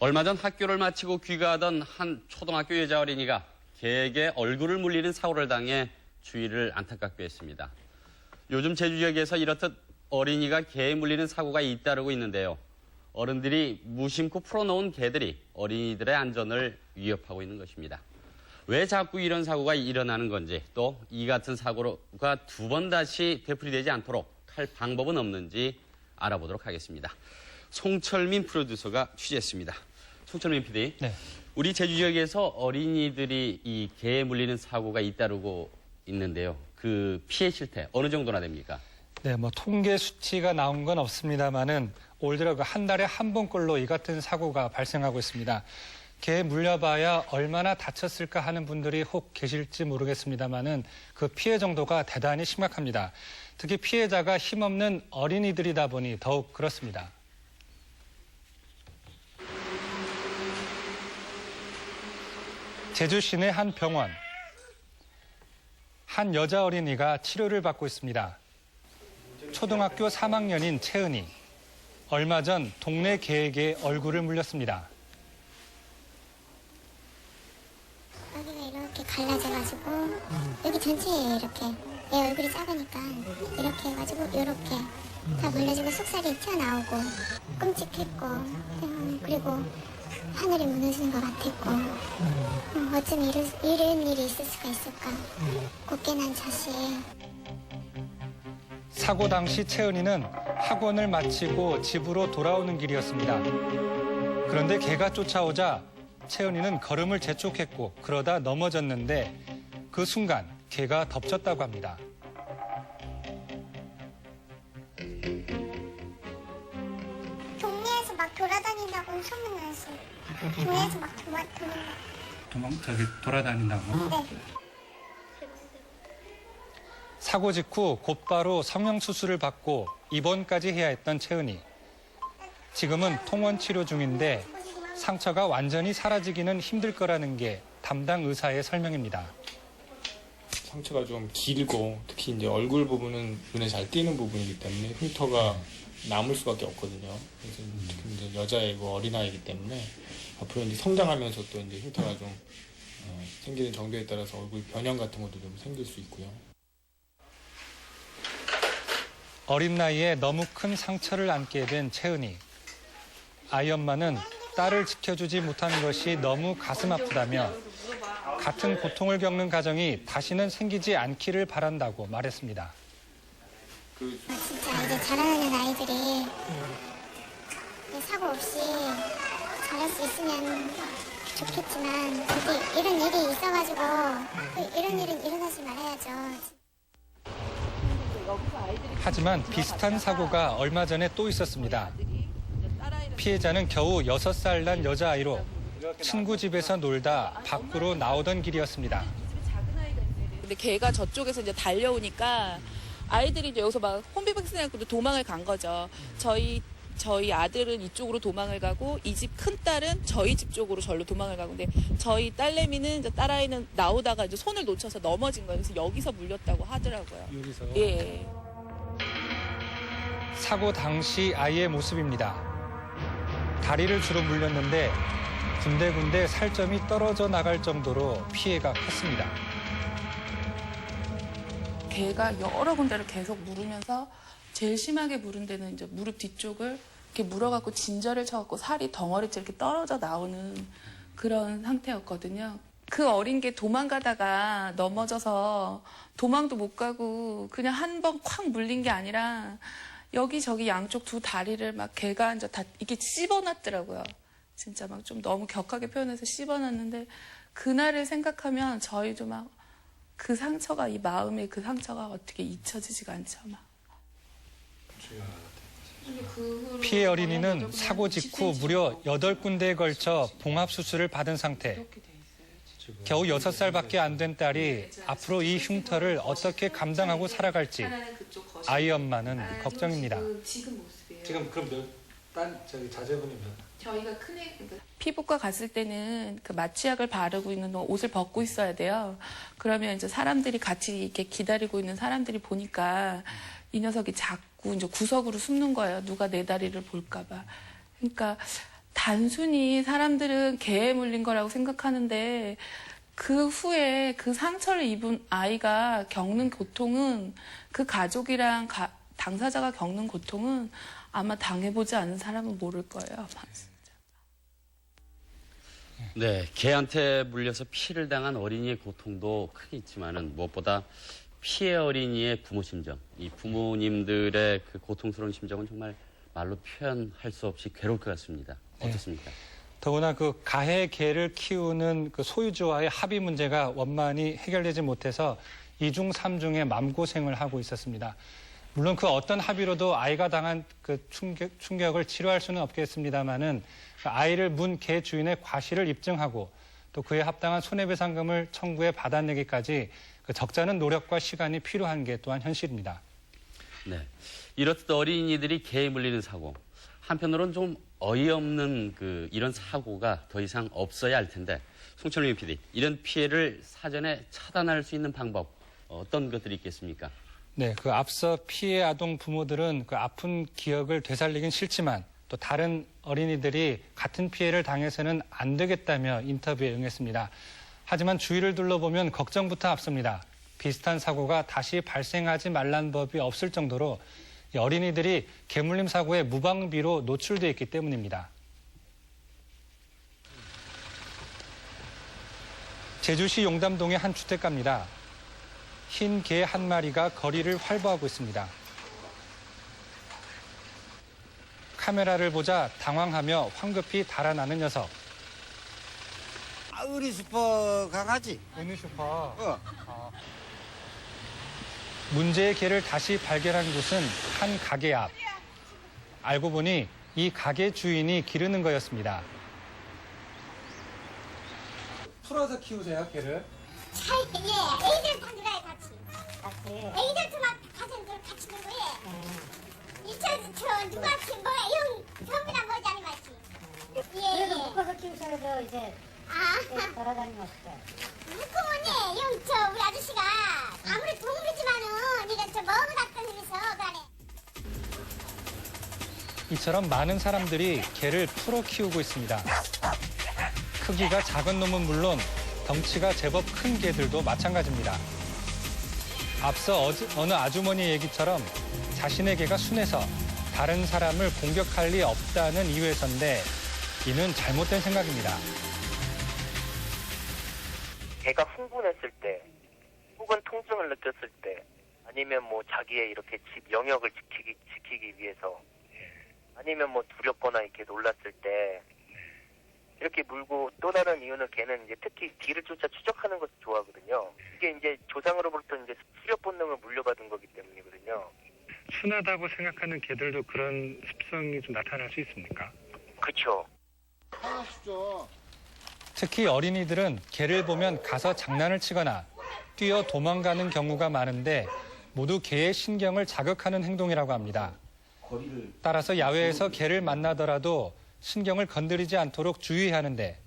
얼마 전 학교를 마치고 귀가하던 한 초등학교 여자 어린이가 개에게 얼굴을 물리는 사고를 당해 주위를 안타깝게 했습니다. 요즘 제주 지역에서 이렇듯 어린이가 개에 물리는 사고가 잇따르고 있는데요. 어른들이 무심코 풀어놓은 개들이 어린이들의 안전을 위협하고 있는 것입니다. 왜 자꾸 이런 사고가 일어나는 건지, 또 이 같은 사고가 두 번 다시 되풀이되지 않도록 할 방법은 없는지 알아보도록 하겠습니다. 송철민 프로듀서가 취재했습니다. 송철민 PD, 네. 우리 제주 지역에서 어린이들이 이 개에 물리는 사고가 잇따르고 있는데요. 그 피해 실태 어느 정도나 됩니까? 네, 통계 수치가 나온 건 없습니다만은 올 들어 한 달에 한 번꼴로 이 같은 사고가 발생하고 있습니다. 개에 물려봐야 얼마나 다쳤을까 하는 분들이 혹 계실지 모르겠습니다만은 그 피해 정도가 대단히 심각합니다. 특히 피해자가 힘없는 어린이들이다 보니 더욱 그렇습니다. 제주 시내 한 병원. 한 여자 어린이가 치료를 받고 있습니다. 초등학교 3학년인 채은이. 얼마 전 동네 개에게 얼굴을 물렸습니다. 여기가 이렇게 갈라져가지고 여기 전체에 이렇게 내 얼굴이 작으니까 이렇게 해가지고 이렇게 다 벌려지고 속살이 튀어나오고 끔찍했고 그리고 하늘이 무너지는 것 같았고 어쩜 이런 일이 있을 수가 있을까. 곱게 난 자식. 사고 당시 채은이는 학원을 마치고 집으로 돌아오는 길이었습니다. 그런데 개가 쫓아오자 채은이는 걸음을 재촉했고 그러다 넘어졌는데 그 순간 개가 덮쳤다고 합니다. 동네에서 막 돌아다닌다고 소문났어요. 동네에서 막 돌아다닌다고? 네. 사고 직후 곧바로 성형수술을 받고 입원까지 해야 했던 채은이. 지금은 통원 치료 중인데 상처가 완전히 사라지기는 힘들 거라는 게 담당 의사의 설명입니다. 상처가 좀 길고 특히 이제 얼굴 부분은 눈에 잘 띄는 부분이기 때문에 흉터가 남을 수밖에 없거든요. 그래서 특히 이제 여자애고 어린아이기 때문에 앞으로 이제 성장하면서 또 이제 흉터가 좀 생기는 정도에 따라서 얼굴 변형 같은 것도 좀 생길 수 있고요. 어린 나이에 너무 큰 상처를 안게 된 채은이. 아이 엄마는 딸을 지켜주지 못한 것이 너무 가슴 아프다며 같은 고통을 겪는 가정이 다시는 생기지 않기를 바란다고 말했습니다. 진짜 이제 자라나는 아이들이 사고 없이 자랄 수 있으면 좋겠지만 절대 이런 일이 있어가지고 이런 일은 일어나지 말아야죠. 하지만 비슷한 사고가 얼마 전에 또 있었습니다. 피해자는 겨우 6살 난 여자아이로 친구 집에서 놀다 밖으로 나오던 길이었습니다. 근데 걔가 저쪽에서 이제 달려오니까 아이들이 이제 여기서 막 혼비백산 해갖고 도망을 간 거죠. 저희 아들은 이쪽으로 도망을 가고 이 집 큰 딸은 저희 집 쪽으로 절로 도망을 가고, 근데 저희 딸내미는 이제 딸아이는 나오다가 이제 손을 놓쳐서 넘어진 거예요. 그래서 여기서 물렸다고 하더라고요. 여기서? 예. 사고 당시 아이의 모습입니다. 다리를 주로 물렸는데 군데군데 살점이 떨어져 나갈 정도로 피해가 컸습니다. 개가 여러 군데를 계속 물으면서 제일 심하게 물은 데는 이제 무릎 뒤쪽을 이렇게 물어갖고 진저를 쳐갖고 살이 덩어리째 이렇게 떨어져 나오는 그런 상태였거든요. 그 어린 개 도망가다가 넘어져서 도망도 못 가고 그냥 한 번 콱 물린 게 아니라 여기저기 양쪽 두 다리를 막 개가 이제 다 이렇게 씹어놨더라고요. 진짜 막 좀 너무 격하게 표현해서 씹어놨는데 그날을 생각하면 저희도 막 그 상처가, 이 마음의 그 상처가 어떻게 잊혀지지가 않죠. 막. 피해 어린이는 사고 직후 무려 8군데에 걸쳐 봉합수술을 받은 상태. 겨우 6살밖에 안 된 딸이 앞으로 이 흉터를 어떻게 감당하고 살아갈지 아이 엄마는 걱정입니다. 지금 모습이에요. 지금 그럼 자제분이 몇? 저희가 피부과 갔을 때는 그 마취약을 바르고 있는 동안 옷을 벗고 있어야 돼요. 그러면 이제 사람들이 같이 이렇게 기다리고 있는 사람들이 보니까 이 녀석이 자꾸 이제 구석으로 숨는 거예요. 누가 내 다리를 볼까 봐. 그러니까 단순히 사람들은 개에 물린 거라고 생각하는데 그 후에 그 상처를 입은 아이가 겪는 고통은 그 가족이랑 당사자가 겪는 고통은 아마 당해보지 않은 사람은 모를 거예요. 아마. 네, 개한테 물려서 피해를 당한 어린이의 고통도 크게 있지만은 무엇보다 피해 어린이의 부모 심정, 이 부모님들의 그 고통스러운 심정은 정말 말로 표현할 수 없이 괴로울 것 같습니다. 어떻습니까? 더구나 그 가해 개를 키우는 그 소유주와의 합의 문제가 원만히 해결되지 못해서 이중 삼중의 맘고생을 하고 있었습니다. 물론 그 어떤 합의로도 아이가 당한 그 충격을 치료할 수는 없겠습니다만은 아이를 문 개 주인의 과실을 입증하고 또 그에 합당한 손해배상금을 청구해 받아내기까지 그 적잖은 노력과 시간이 필요한 게 또한 현실입니다. 네, 이렇듯 어린이들이 개에 물리는 사고, 한편으로는 좀 어이없는 이런 사고가 더 이상 없어야 할 텐데, 송철민 PD, 이런 피해를 사전에 차단할 수 있는 방법 어떤 것들이 있겠습니까? 네, 그 앞서 피해 아동 부모들은 그 아픈 기억을 되살리긴 싫지만 또 다른 어린이들이 같은 피해를 당해서는 안 되겠다며 인터뷰에 응했습니다. 하지만 주위를 둘러보면 걱정부터 앞섭니다. 비슷한 사고가 다시 발생하지 말란 법이 없을 정도로 어린이들이 개물림 사고에 무방비로 노출돼 있기 때문입니다. 제주시 용담동의 한 주택가입니다. 흰 개 한 마리가 거리를 활보하고 있습니다. 카메라를 보자 당황하며 황급히 달아나는 녀석. 우리 슈퍼 강아지. 어느 슈퍼? 문제의 개를 다시 발견한 곳은 한 가게 앞. 알고 보니 이 가게 주인이 기르는 거였습니다. 풀어서 키우세요, 개를? 예, 애기들 다 놀아요, 같이. 애기들만 가정들 같이 놀고, 예. 저 누구한테 뭐야, 형, 전부 다 뭐지, 아니 맞지? 그래도 묶어서 키우셔야죠, 이제. 아, 돌아다니면 어떡해. 묶으면, 예, 형, 우리 아저씨가 아무리 동물이지만은, 니가 저 먹어 갖다 주면서, 그 안에. 이처럼 많은 사람들이 개를 풀어 키우고 있습니다. 크기가 작은 놈은 물론 덩치가 제법 큰 개들도 마찬가지입니다. 앞서 어느 아주머니 얘기처럼 자신의 개가 순해서 다른 사람을 공격할 리 없다는 이유에서인데 이는 잘못된 생각입니다. 개가 흥분했을 때 혹은 통증을 느꼈을 때 아니면 뭐 자기의 이렇게 집 영역을 지키기 위해서 아니면 뭐 두렵거나 이렇게 놀랐을 때 이렇게 물고 또 다른 이유는 개는 이제 특히 뒤를 쫓아 추적하는 것을 좋아하거든요. 이게 이제 조상으로부터 이제 수렵 본능을 물려받은 거기 때문이거든요. 순하다고 생각하는 개들도 그런 습성이 좀 나타날 수 있습니까? 그렇죠. 하십시오. 특히 어린이들은 개를 보면 가서 장난을 치거나 뛰어 도망가는 경우가 많은데 모두 개의 신경을 자극하는 행동이라고 합니다. 따라서 야외에서 개를 만나더라도 신경을 건드리지 않도록 주의하는데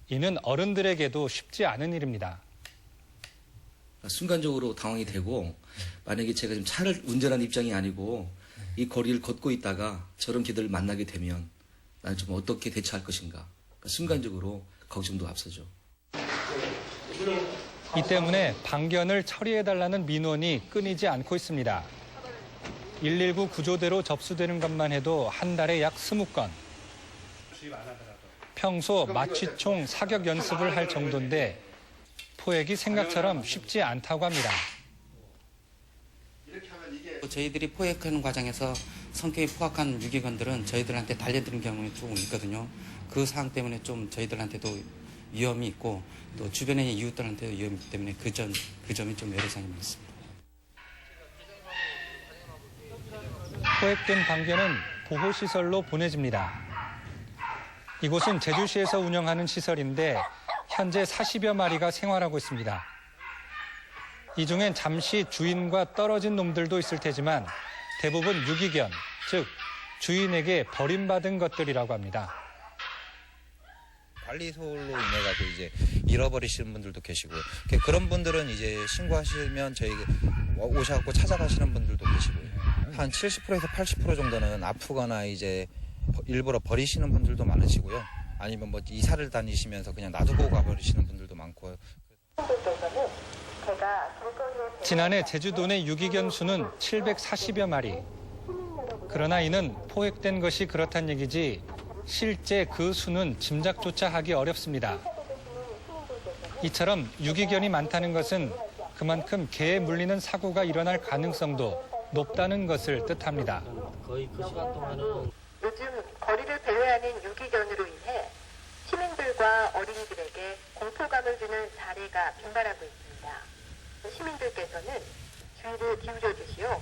이는 어른들에게도 쉽지 않은 일입니다. 순간적으로 당황이 되고 만약에 제가 지금 차를 운전하는 입장이 아니고 이 거리를 걷고 있다가 저런 개들을 만나게 되면 나는 좀 어떻게 대처할 것인가. 순간적으로 걱정도 앞서죠. 이 때문에 방견을 처리해달라는 민원이 끊이지 않고 있습니다. 119 구조대로 접수되는 것만 해도 한 달에 약 20건. 평소 마취총 사격 연습을 할 정도인데 포획이 생각처럼 쉽지 않다고 합니다. 저희들이 포획하는 과정에서 성격이 포악한 유기견들은 저희들한테 달려드는 경우가 조금 있거든요. 그 사항 때문에 좀 저희들한테도 위험이 있고 또 주변의 이웃들한테도 위험이 있기 때문에 그 점이 좀 애로사항이 많습니다. 포획된 방견은 보호시설로 보내집니다. 이곳은 제주시에서 운영하는 시설인데 현재 40여 마리가 생활하고 있습니다. 이 중엔 잠시 주인과 떨어진 놈들도 있을 테지만 대부분 유기견, 즉 주인에게 버림받은 것들이라고 합니다. 관리소로 인해가지고 이제 잃어버리시는 분들도 계시고 그런 분들은 이제 신고하시면 저희 오셔갖고 찾아가시는 분들도 계시고요. 한 70%에서 80% 정도는 아프거나 이제 일부러 버리시는 분들도 많으시고요. 아니면 뭐 이사를 다니시면서 그냥 놔두고 가버리시는 분들도 많고요. 지난해 제주도 내 유기견 수는 740여 마리. 그러나 이는 포획된 것이 그렇단 얘기지 실제 그 수는 짐작조차 하기 어렵습니다. 이처럼 유기견이 많다는 것은 그만큼 개에 물리는 사고가 일어날 가능성도 높다는 것을 뜻합니다. 요즘 거리를 배회하는 유기견으로 인해 시민들과 어린이들에게 공포감을 주는 사례가 빈발하고 있습니다. 시민들께서는 주의를 기울여 주시오.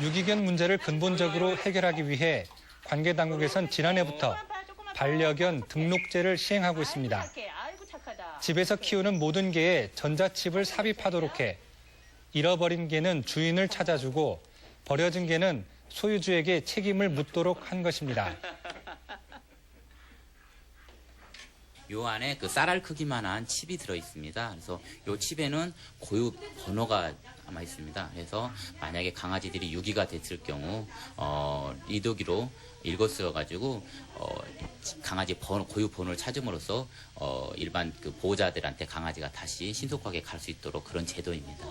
유기견 문제를 근본적으로 해결하기 위해 관계 당국에선 지난해부터 반려견 등록제를 시행하고 있습니다. 집에서 키우는 모든 개에 전자칩을 삽입하도록 해 잃어버린 개는 주인을 찾아주고 버려진 개는 소유주에게 책임을 묻도록 한 것입니다. 요 안에 그 쌀알 크기만한 칩이 들어 있습니다. 그래서 요 칩에는 고유 번호가 아마 있습니다. 그래서 만약에 강아지들이 유기가 됐을 경우 리더기로 읽어쓰여 가지고 강아지 번호, 고유 번호를 찾음으로써 일반 그 보호자들한테 강아지가 다시 신속하게 갈 수 있도록 그런 제도입니다.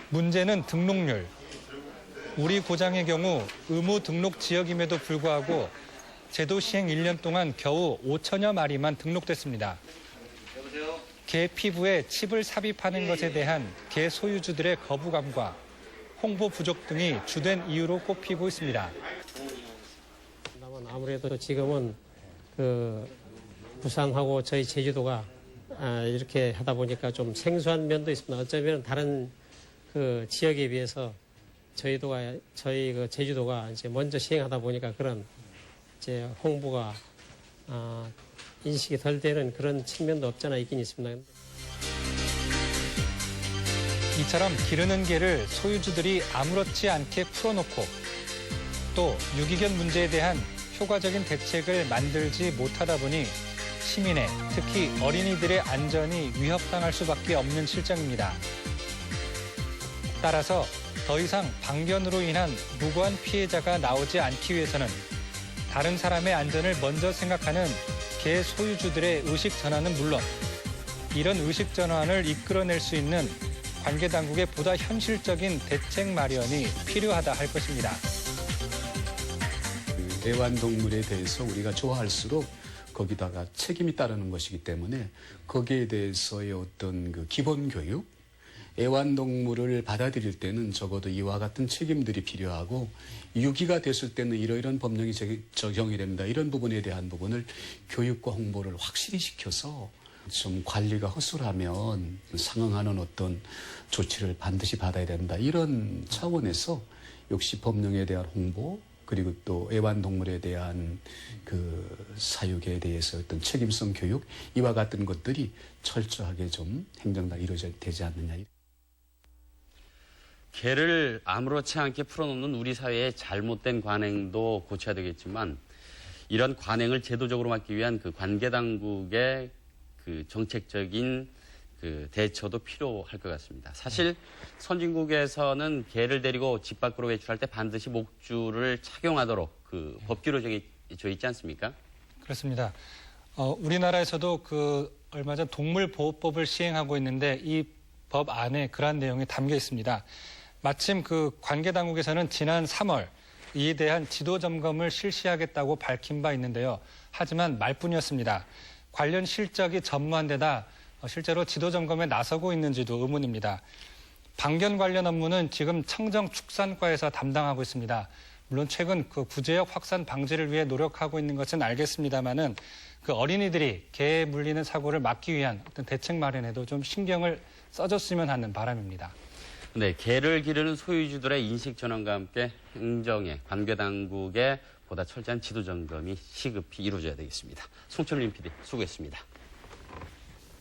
문제는 등록률. 우리 고장의 경우 의무 등록 지역임에도 불구하고 제도 시행 1년 동안 겨우 5천여 마리만 등록됐습니다. 개 피부에 칩을 삽입하는 것에 대한 개 소유주들의 거부감과 홍보 부족 등이 주된 이유로 꼽히고 있습니다. 아무래도 지금은 그 부산하고 저희 제주도가 이렇게 하다 보니까 좀 생소한 면도 있습니다. 어쩌면 다른 그 지역에 비해서 저희 그 제주도가 이제 먼저 시행하다 보니까 그런 이제 홍보가 인식이 덜 되는 그런 측면도 없잖아 있긴 있습니다. 이처럼 기르는 개를 소유주들이 아무렇지 않게 풀어놓고 또 유기견 문제에 대한 효과적인 대책을 만들지 못하다 보니 시민의 특히 어린이들의 안전이 위협당할 수밖에 없는 실정입니다. 따라서 더 이상 방견으로 인한 무고한 피해자가 나오지 않기 위해서는 다른 사람의 안전을 먼저 생각하는 개 소유주들의 의식 전환은 물론 이런 의식 전환을 이끌어낼 수 있는 관계 당국의 보다 현실적인 대책 마련이 필요하다 할 것입니다. 애완동물에 대해서 우리가 좋아할수록 거기다가 책임이 따르는 것이기 때문에 거기에 대해서의 어떤 그 기본 교육, 애완동물을 받아들일 때는 적어도 이와 같은 책임들이 필요하고 유기가 됐을 때는 이러이러한 법령이 적용이 됩니다. 이런 부분에 대한 부분을 교육과 홍보를 확실히 시켜서 좀 관리가 허술하면 상응하는 어떤 조치를 반드시 받아야 된다. 이런 차원에서 역시 법령에 대한 홍보 그리고 또 애완동물에 대한 그 사육에 대해서 어떤 책임성 교육 이와 같은 것들이 철저하게 좀 행정상 이루어져야 되지 않느냐. 개를 아무렇지 않게 풀어놓는 우리 사회의 잘못된 관행도 고쳐야 되겠지만 이런 관행을 제도적으로 막기 위한 그 관계 당국의 그 정책적인 그 대처도 필요할 것 같습니다. 사실 선진국에서는 개를 데리고 집 밖으로 외출할 때 반드시 목줄을 착용하도록 그 법규로 정해져 있지 않습니까? 그렇습니다. 우리나라에서도 그 얼마 전 동물보호법을 시행하고 있는데 이 법 안에 그러한 내용이 담겨 있습니다. 마침 그 관계 당국에서는 지난 3월 이에 대한 지도 점검을 실시하겠다고 밝힌 바 있는데요. 하지만 말뿐이었습니다. 관련 실적이 전무한 데다 실제로 지도 점검에 나서고 있는지도 의문입니다. 방견 관련 업무는 지금 청정축산과에서 담당하고 있습니다. 물론 최근 그 구제역 확산 방지를 위해 노력하고 있는 것은 알겠습니다만은 그 어린이들이 개에 물리는 사고를 막기 위한 어떤 대책 마련에도 좀 신경을 써줬으면 하는 바람입니다. 네, 개를 기르는 소유주들의 인식 전환과 함께 행정의 관계 당국의 보다 철저한 지도 점검이 시급히 이루어져야 되겠습니다. 송철민 PD 수고했습니다.